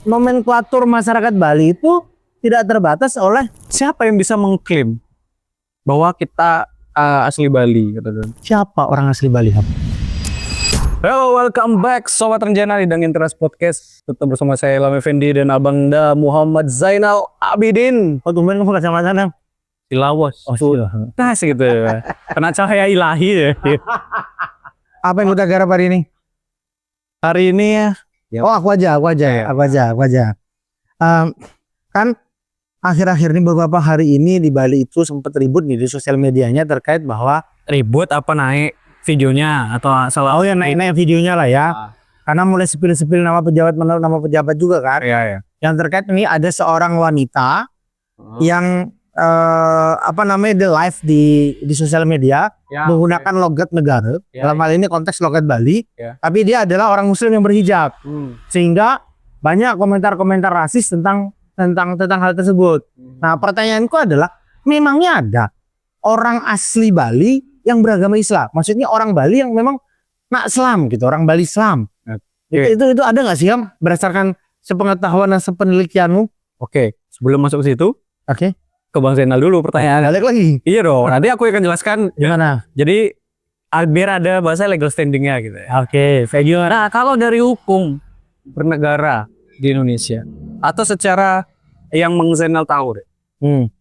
nomenklatur masyarakat Bali itu tidak terbatas oleh Siapa yang bisa mengklaim bahwa kita asli Bali? siapa orang asli Bali. Hello, welcome back Sobat Renjana di Dang Interest Podcast. Tetap bersama saya Ilham Effendi dan Abangda Muhammad Zainal Abidin. Oh, tumben kamu kacamata nang. Silawas. Oh, silah. Nah, gitu. Kena cahaya ilahi ya. Apa yang udah garap hari ini? Hari ini Oh, aku aja. Kan akhir-akhir ini beberapa hari ini di Bali itu sempat ribut nih di sosial medianya terkait bahwa ribut apa naik videonya atau salah? oh ya naik videonya lah ya. Karena mulai sepil-sepil nama pejabat juga kan. Iya. Yang terkait ini ada seorang wanita yang dia live di sosial media menggunakan logat negara. Dalam hal ini konteks logat Bali. Tapi dia adalah orang muslim yang berhijab. Sehingga banyak komentar-komentar rasis tentang hal tersebut. Nah, pertanyaanku adalah memangnya ada orang asli Bali yang beragama Islam? Maksudnya orang Bali yang memang nak Islam gitu, orang Bali Islam. Itu ada nggak sih, Ham? Berdasarkan sepengetahuan dan sepenelitianmu? Oke, sebelum masuk ke situ, ke Bang Zainal dulu pertanyaan. Balik lagi. Iya dong. Nanti aku akan jelaskan gimana. Jadi biar ada bahasa legal standingnya gitu. Oke, Nah, kalau dari hukum bernegara di Indonesia atau secara yang Bang Zainal tahu deh,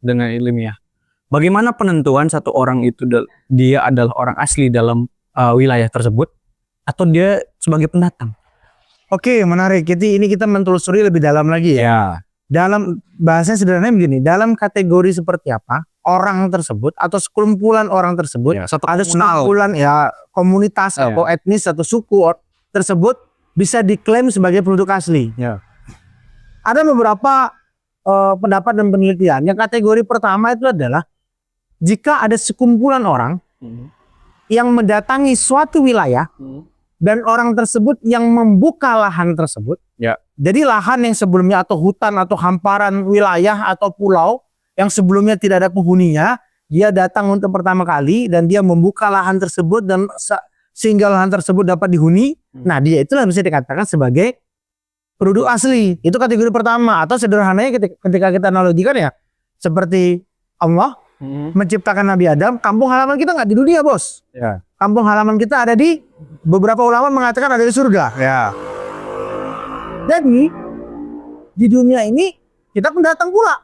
dengan ilmiah, bagaimana penentuan satu orang itu dia adalah orang asli dalam wilayah tersebut atau dia sebagai pendatang? Oke, menarik. Jadi ini kita menelusuri lebih dalam lagi ya. Dalam bahasa sederhananya begini, dalam kategori seperti apa orang tersebut atau sekumpulan orang tersebut, ada sekumpulan komunitas atau etnis atau suku tersebut bisa diklaim sebagai penduduk asli. Ada beberapa pendapat dan penelitian. Yang kategori pertama itu adalah jika ada sekumpulan orang yang mendatangi suatu wilayah dan orang tersebut yang membuka lahan tersebut. Jadi lahan yang sebelumnya atau hutan atau hamparan wilayah atau pulau yang sebelumnya tidak ada penghuninya, dia datang untuk pertama kali dan dia membuka lahan tersebut dan sehingga lahan tersebut dapat dihuni. Nah, dia itulah bisa dikatakan sebagai penduduk asli. Itu kategori pertama. Atau sederhananya ketika kita analogikan ya, seperti Allah menciptakan Nabi Adam, kampung halaman kita nggak di dunia, bos. Kampung halaman kita ada di, beberapa ulama mengatakan ada di surga. Jadi di dunia ini kita pendatang pula.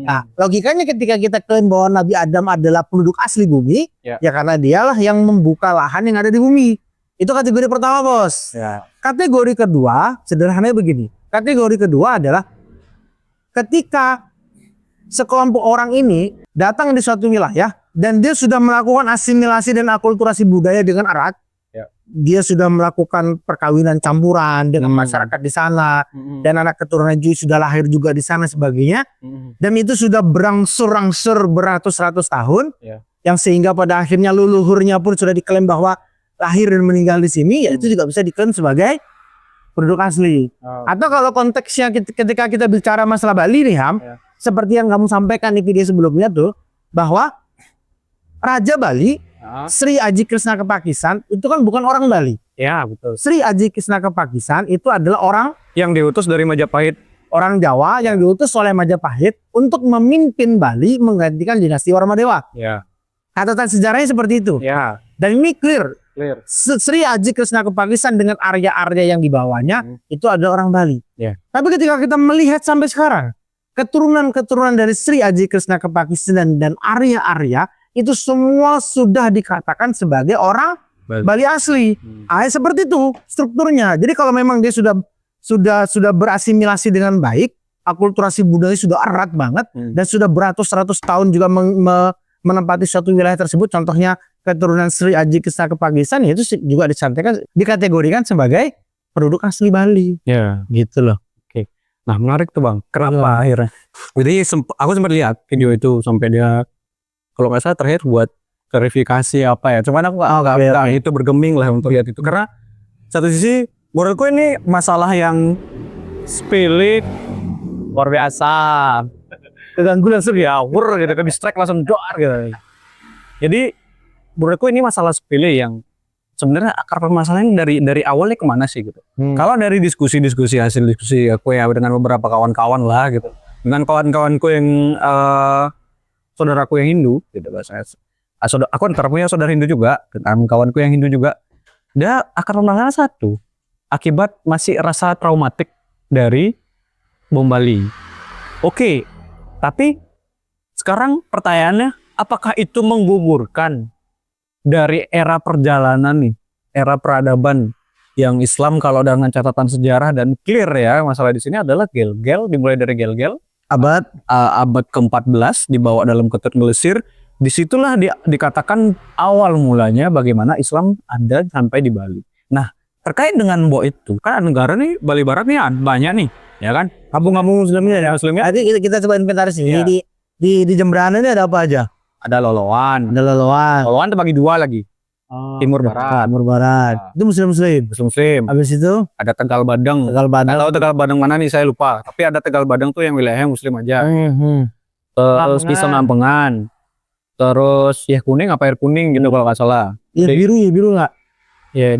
Nah, logikanya ketika kita klaim bahwa Nabi Adam adalah penduduk asli bumi, ya karena dialah yang membuka lahan yang ada di bumi. Itu kategori pertama, bos. Kategori kedua sederhananya begini. Kategori kedua adalah ketika sekelompok orang ini datang di suatu wilayah dan dia sudah melakukan asimilasi dan akulturasi budaya dengan erat. Dia sudah melakukan perkawinan campuran dengan masyarakat di sana, dan anak keturunan juga sudah lahir juga di sana sebagainya. Dan itu sudah berangsur-angsur beratus-ratus tahun, yang sehingga pada akhirnya leluhurnya pun sudah diklaim bahwa lahir dan meninggal di sini, ya itu juga bisa diklaim sebagai penduduk asli. Atau kalau konteksnya ketika kita bicara masalah Bali nih, Ham, seperti yang kamu sampaikan di video sebelumnya tuh, bahwa Raja Bali Sri Aji Krishna Kepakisan itu kan bukan orang Bali. Ya, betul. Sri Aji Krishna Kepakisan itu adalah orang yang diutus dari Majapahit, orang Jawa yang diutus oleh Majapahit untuk memimpin Bali menggantikan dinasti Warmadewa. Catatan sejarahnya seperti itu. Dan ini clear. Sri Aji Krishna Kepakisan dengan arya-arya yang dibawanya itu adalah orang Bali. Tapi ketika kita melihat sampai sekarang, keturunan-keturunan dari Sri Aji Krishna Kepakisan dan arya-arya itu semua sudah dikatakan sebagai orang Bali asli. Seperti itu strukturnya. Jadi kalau memang dia sudah berasimilasi dengan baik, akulturasi budaya sudah erat banget dan sudah beratus-ratus tahun juga menempati suatu wilayah tersebut. Contohnya keturunan Sri Aji Krishna Kepakisan, itu juga dikategorikan sebagai penduduk asli Bali. Gitu loh. Nah, menarik tuh, Bang. Kenapa akhirnya? Jadi aku sempat lihat video itu sampai dia, kalau nggak salah terakhir buat klarifikasi apa ya. Cuman aku nggak itu bergeming lah untuk lihat itu. Karena satu sisi menurutku ini masalah yang sepele luar biasa. Keganggu langsung ngawur gitu, distract langsung doar gitu. Jadi menurutku ini masalah sepele yang sebenarnya akar permasalahan dari awalnya kemana sih gitu. Kalau dari diskusi-diskusi hasil diskusi aku ya dengan beberapa kawan-kawan lah gitu, dengan kawan-kawanku yang saudaraku yang Hindu gitu bahasanya. Aku ntar punya saudara Hindu juga, dengan kawanku yang Hindu juga. Dia akar permasalahan satu, akibat masih rasa traumatik dari bom Bali. Oke, tapi sekarang pertanyaannya, apakah itu menggugurkan dari era perjalanan nih, era peradaban yang Islam kalau dengan catatan sejarah dan clear ya, masalah di sini adalah gel-gel, dimulai dari gel-gel abad ke-14 dibawa dalam ketut Mesir. Disitulah dikatakan awal mulanya bagaimana Islam ada sampai di Bali. Nah, terkait dengan Mbok itu, kan negara nih Bali Barat nih banyak nih, ya kan? Kampung-kampung Muslimnya ya, Muslimnya. Jadi kita coba inventaris ini di Jemberana ini ada apa aja? Ada Loloan. Loloan terbagi dua lagi. Timur Barat. Itu Muslim. Habis itu ada Tegal Badeng. Nggak tahu Tegal Badeng mana nih, saya lupa. Tapi ada Tegal Badeng tuh yang wilayahnya Muslim aja. Terus di Senampengan. Terus ya kuning apa air kuning gitu kalau nggak salah. Ya biru nggak? Ya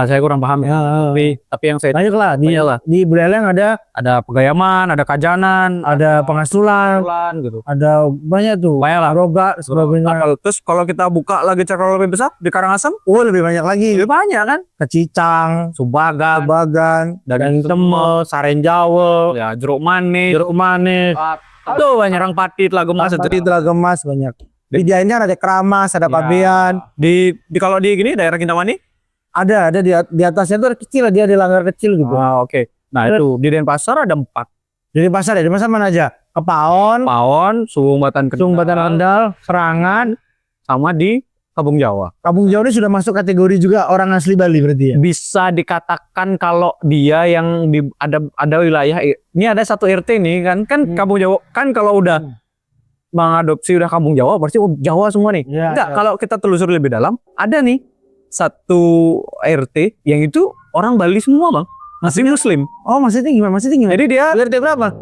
saya kurang paham ya. Tapi yang saya banyak lah di Buleleng ada Pegayaman, ada Kajanan, ada Pengasulan gitu. Ada banyak tuh. Banyak lah. Roga sebagainya. Terus kalau kita buka lagi cara lebih besar di Karangasem, lebih banyak lagi. Lebih banyak kan? Kecicang, Subagan, Daging Teme, Saren Jawa, ya jeruk manis. Tuh banyak orang Pati, Telaga Emas banyak. Di Gianyar ada Keramas, ada Pabean. Di kalau di gini daerah Kintamani ada di atasnya tuh kecil, dia di langgar kecil gitu. Oke. Nah itu di Denpasar ada 4. Di Denpasar mana aja? Kepaon, Sumbung Batan Kendal, Serangan, sama di Kampung Jawa. Kampung Jawa ini sudah masuk kategori juga orang asli Bali berarti ya? Bisa dikatakan kalau dia yang ada wilayah ini ada satu RT nih kan Kampung Jawa kan kalau udah mengadopsi udah Kampung Jawa berarti Jawa semua nih. Enggak, kalau kita telusuri lebih dalam ada nih satu RT yang itu orang Bali semua bang, masih Muslim. Oh maksudnya gimana? Jadi dia RT berapa?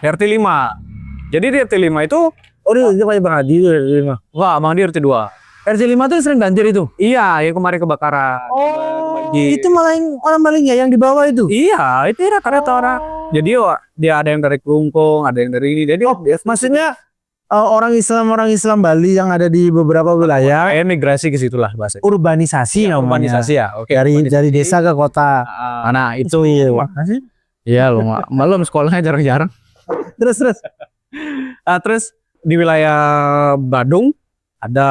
RT 5. Jadi di RT 5 itu itu kayak Bang Adi RT 5. Wah, Bang di RT 2. RT 5 tuh sering banjir itu? Iya, yang kemarin kebakaran. Itu malah yang orang Balinya yang di bawah itu? Iya, itu rata-rata orang. Jadi dia ada yang dari Kelungkung, ada yang dari ini. Jadi maksudnya orang Islam Bali yang ada di beberapa wilayah migrasi ke situlah bahasa. Urbanisasi ya. Oke. Dari desa ke kota. Nah, itu iya loh, malam sekolahnya jarang-jarang. Terus. Terus di wilayah Badung ada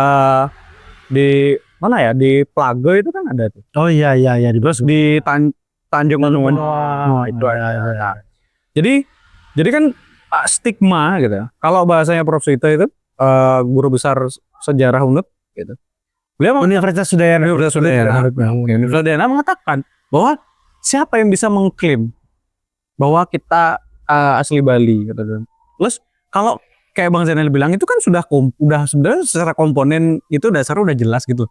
di mana ya? Di Plaga itu kan ada tuh. Oh iya di Tanjung Manungan. Itu ada. Jadi kan stigma gitu. Kalau bahasanya Prof Suito itu guru besar sejarah UNED gitu. Beliau Universitas Udayana mengatakan bahwa siapa yang bisa mengklaim bahwa kita asli Bali gitu. Terus kalau kayak Bang Zainal bilang itu kan sudah sebenarnya secara komponen itu dasarnya udah jelas gitu.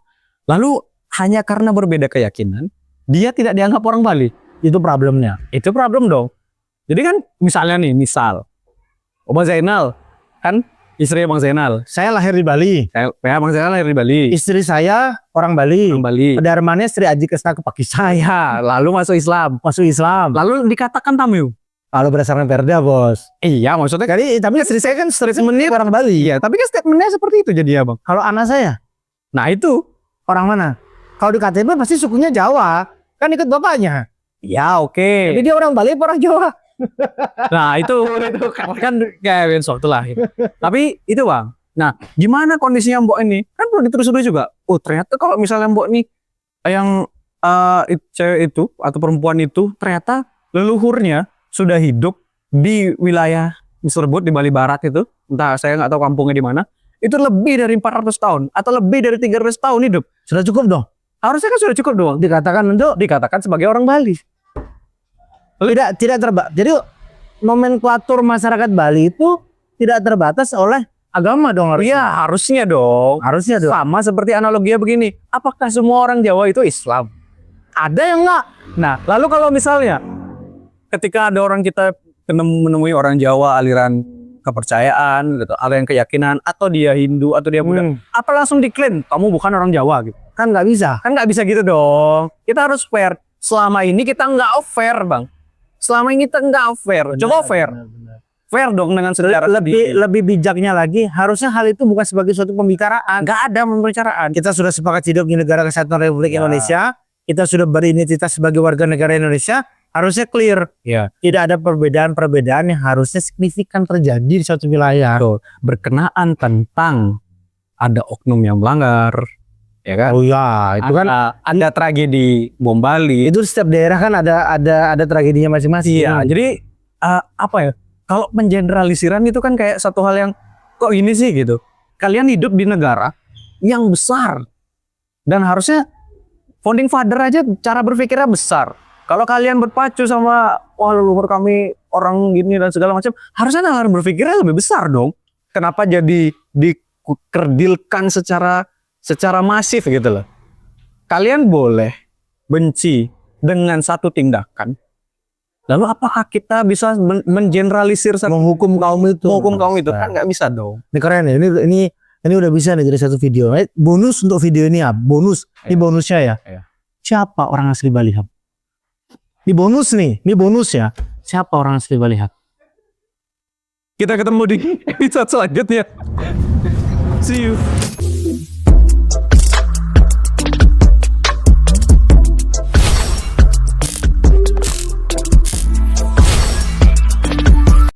Lalu hanya karena berbeda keyakinan dia tidak dianggap orang Bali. Itu problemnya. Itu problem dong. Jadi kan misalnya nih, Bang Zainal kan istri Bang Zainal. Saya lahir di Bali. Bang Zainal lahir di Bali. Istri saya orang Bali. Pedarmannya Sri Aji Kesna ke Pakistan. Saya lalu masuk Islam. Lalu dikatakan tamu. Kalau berdasarkan perda bos. Iya maksudnya. Tapi istri saya kan statementnya orang Bali. Iya tapi kan statementnya seperti itu jadi ya bang. Kalau anak saya, nah itu orang mana? Kalau di KTP pasti sukunya Jawa. Kan ikut bapaknya. Ya oke. Jadi dia orang Bali apa orang Jawa? Nah itu kan kayak Winsor itulah. Tapi itu bang. Nah gimana kondisinya Mbok ini? Kan perlu ditelusuri juga. Oh ternyata kalau misalnya Mbok ini yang cewek itu atau perempuan itu ternyata leluhurnya sudah hidup di wilayah tersebut di Bali Barat itu. Entah saya nggak tahu kampungnya di mana. Itu lebih dari 400 tahun atau lebih dari 300 tahun hidup. Sudah cukup dong. Harusnya kan sudah cukup dong. Dikatakan sebagai orang Bali. Tidak terbatas. Jadi nomenklatur masyarakat Bali itu tidak terbatas oleh agama dong harusnya. Iya, harusnya dong. Sama seperti analoginya begini. Apakah semua orang Jawa itu Islam? Ada yang enggak. Nah, lalu kalau misalnya ketika ada orang kita menemui orang Jawa aliran kepercayaan gitu, aliran keyakinan atau dia Hindu atau dia Buddha, apa langsung diklaim kamu bukan orang Jawa gitu. Kan nggak bisa. Kan nggak bisa gitu dong. Kita harus fair. Selama ini kita nggak fair, Bang. Selama ini kita nggak fair. Coba fair. Fair dong dengan secara Lebih bijaknya lagi, harusnya hal itu bukan sebagai suatu pembicaraan. nggak ada pembicaraan. Kita sudah sepakat hidup di negara kesatuan Republik Indonesia. Kita sudah beridentitas sebagai warga negara Indonesia. Harusnya clear. Ya. Tidak ada perbedaan-perbedaan yang harusnya signifikan terjadi di suatu wilayah. Berkenaan tentang ada oknum yang melanggar, ya kan? Oh ya, itu kan Ada tragedi bom Bali. itu setiap daerah kan ada tragedinya masing-masing. Iya, jadi apa ya? Kalau pengeneralisiran itu kan kayak satu hal yang kok ini sih gitu. Kalian hidup di negara yang besar dan harusnya founding father aja cara berpikirnya besar. Kalau kalian berpacu sama wah leluhur kami orang gini dan segala macam, harusnya cara berpikirnya lebih besar dong. Kenapa jadi dikerdilkan secara masif gitu loh. Kalian boleh benci dengan satu tindakan. Lalu apakah kita bisa mengeneralisir Menghukum kaum itu. Kan nggak bisa dong. Ini keren ya. Ini udah bisa nih dari satu video. Bonus untuk video ini ya. Bonus. Ini bonusnya ya. Iya. Siapa orang asli Balihap? Ini bonus nih. Ini bonus ya. Siapa orang asli Balihap? Kita ketemu di episode selanjutnya. See you.